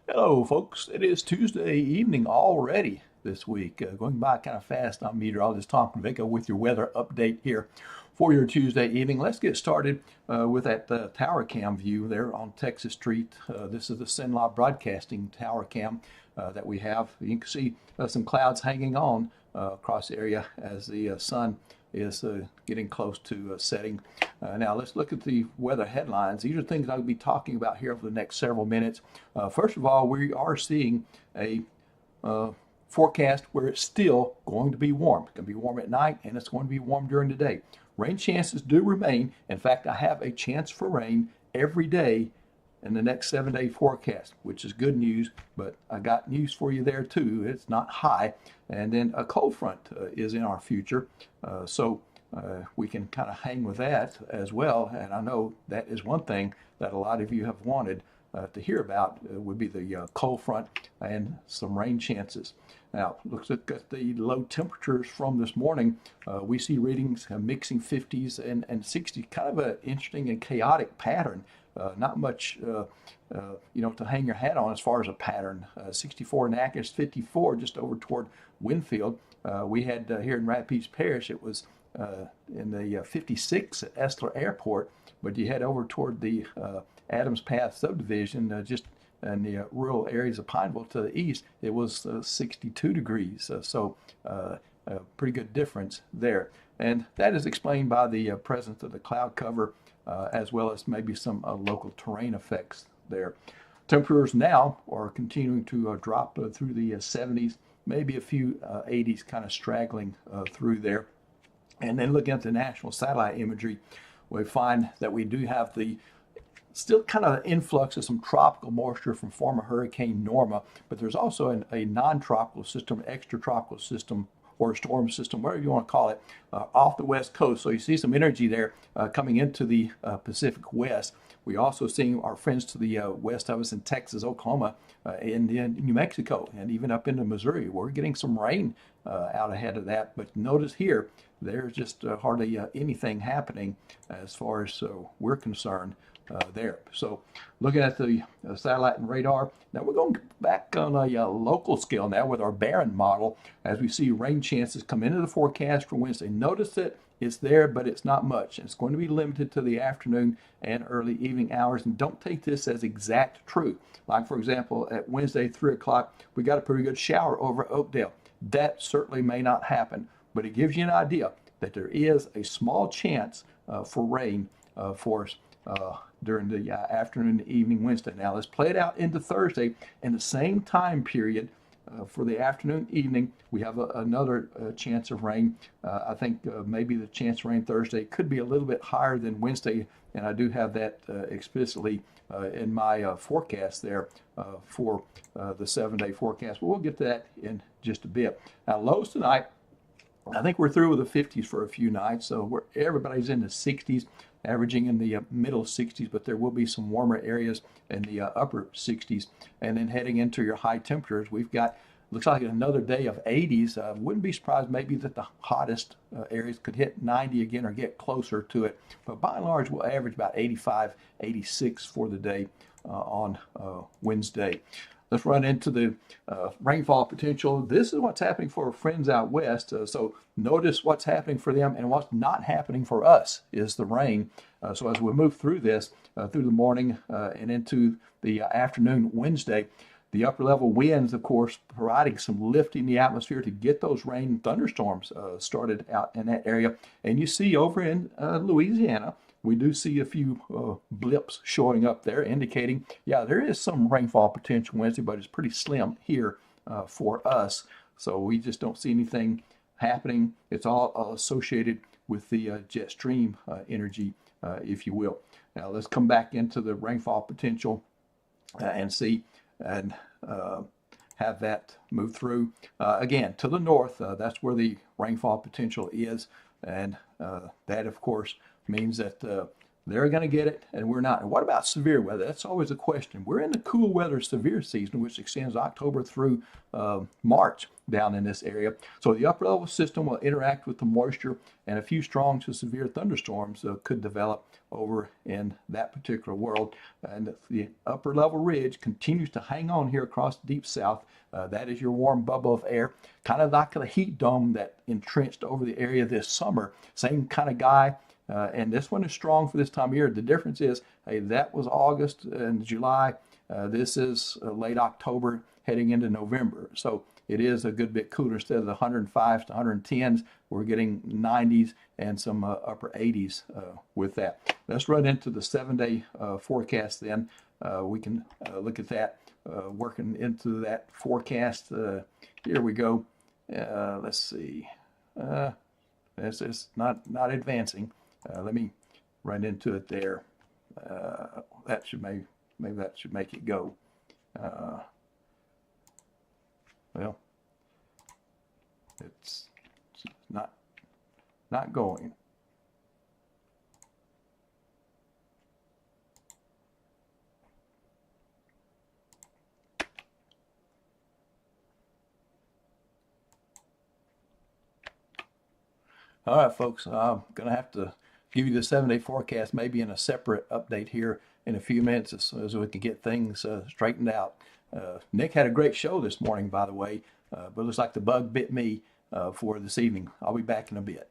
Hello, folks. It is Tuesday evening already this week. Going by kind of fast. I'm meteorologist Tom Convico with your weather update here for your Tuesday evening. Let's get started with that tower cam view there on Texas Street. This is the Cenla Broadcasting tower cam that we have. You can see some clouds hanging on across the area as the sun is getting close to setting. Now let's look at the weather headlines. These are things I'll be talking about here for the next several minutes. First of all, we are seeing a forecast where it's still going to be warm. It's going to be warm at night and it's going to be warm during the day. Rain chances do remain. In fact, I have a chance for rain every day in the next 7-day forecast, which is good news, but I got news for you there too. It's not high. And then a cold front is in our future. So we can kind of hang with that as well. And I know that is one thing that a lot of you have wanted to hear about would be the cold front and some rain chances. Now, looks at the low temperatures from this morning. We see readings mixing 50s and 60s, kind of an interesting and chaotic pattern. Not much, to hang your hat on as far as a pattern. 64 in Natchez, 54 just over toward Winfield. We had here in Rapides Parish, it was in the 56 at Estler Airport, but you head over toward the Adams Path subdivision, just in the rural areas of Pineville to the east, it was 62 degrees. So a pretty good difference there. And that is explained by the presence of the cloud cover as well as maybe some local terrain effects there. Temperatures now are continuing to drop through the 70s, maybe a few 80s kind of straggling through there. And then looking at the national satellite imagery, we find that we do have the still kind of influx of some tropical moisture from former Hurricane Norma, but there's also a non-tropical system, extratropical system, or a storm system, whatever you want to call it, off the west coast. So you see some energy there coming into the Pacific West. We also see our friends to the west of us in Texas, Oklahoma, in New Mexico, and even up into Missouri. We're getting some rain out ahead of that. But notice here, there's just hardly anything happening as far as we're concerned there. So looking at the satellite and radar, now we're going back on a local scale now with our Barron model as we see rain chances come into the forecast for Wednesday. Notice that it's there, but it's not much. It's going to be limited to the afternoon and early evening hours, and don't take this as exact truth. Like, for example, at Wednesday, 3 o'clock, we got a pretty good shower over Oakdale. That certainly may not happen, but it gives you an idea that there is a small chance for rain for us during the afternoon and evening Wednesday. Now let's play it out into Thursday in the same time period. For the afternoon, evening, we have another chance of rain. I think maybe the chance of rain Thursday could be a little bit higher than Wednesday, and I do have that explicitly in my forecast there for the 7-day forecast. But we'll get to that in just a bit. Now, lows tonight, I think we're through with the 50s for a few nights, so everybody's in the 60s, averaging in the middle 60s, but there will be some warmer areas in the upper 60s. And then heading into your high temperatures, we've got, looks like another day of 80s. Wouldn't be surprised maybe that the hottest areas could hit 90 again or get closer to it. But by and large, we'll average about 85, 86 for the day on Wednesday. Let's run into the rainfall potential. This is what's happening for our friends out west. So notice what's happening for them and what's not happening for us is the rain. So as we move through this, through the morning and into the afternoon Wednesday, the upper level winds, of course, providing some lift in the atmosphere to get those rain and thunderstorms started out in that area. And you see over in Louisiana, we do see a few blips showing up there indicating, yeah, there is some rainfall potential Wednesday, but it's pretty slim here for us. So we just don't see anything happening. It's all associated with the jet stream energy, if you will. Now let's come back into the rainfall potential and see and have that move through. Again, to the north, that's where the rainfall potential is. And that, of course, means that they're going to get it and we're not. And what about severe weather? That's always a question. We're in the cool weather severe season, which extends October through March down in this area. So the upper level system will interact with the moisture, and a few strong to severe thunderstorms could develop over in that particular world. And the upper level ridge continues to hang on here across the deep south. That is your warm bubble of air, kind of like the heat dome that entrenched over the area this summer. Same kind of guy. And this one is strong for this time of year. The difference is, hey, that was August and July. This is late October heading into November. So it is a good bit cooler. Instead of the 105s to 110s, we're getting 90s and some upper 80s with that. Let's run into the 7-day forecast then. We can look at that, working into that forecast. Here we go. Let's see. This is not advancing. Let me run into it there. That should maybe that should make it go. Well, it's not going. All right, folks, I'm going to have to give you the 7-day forecast, maybe in a separate update here in a few minutes as soon as we can get things straightened out. Nick had a great show this morning, by the way, but it looks like the bug bit me for this evening. I'll be back in a bit.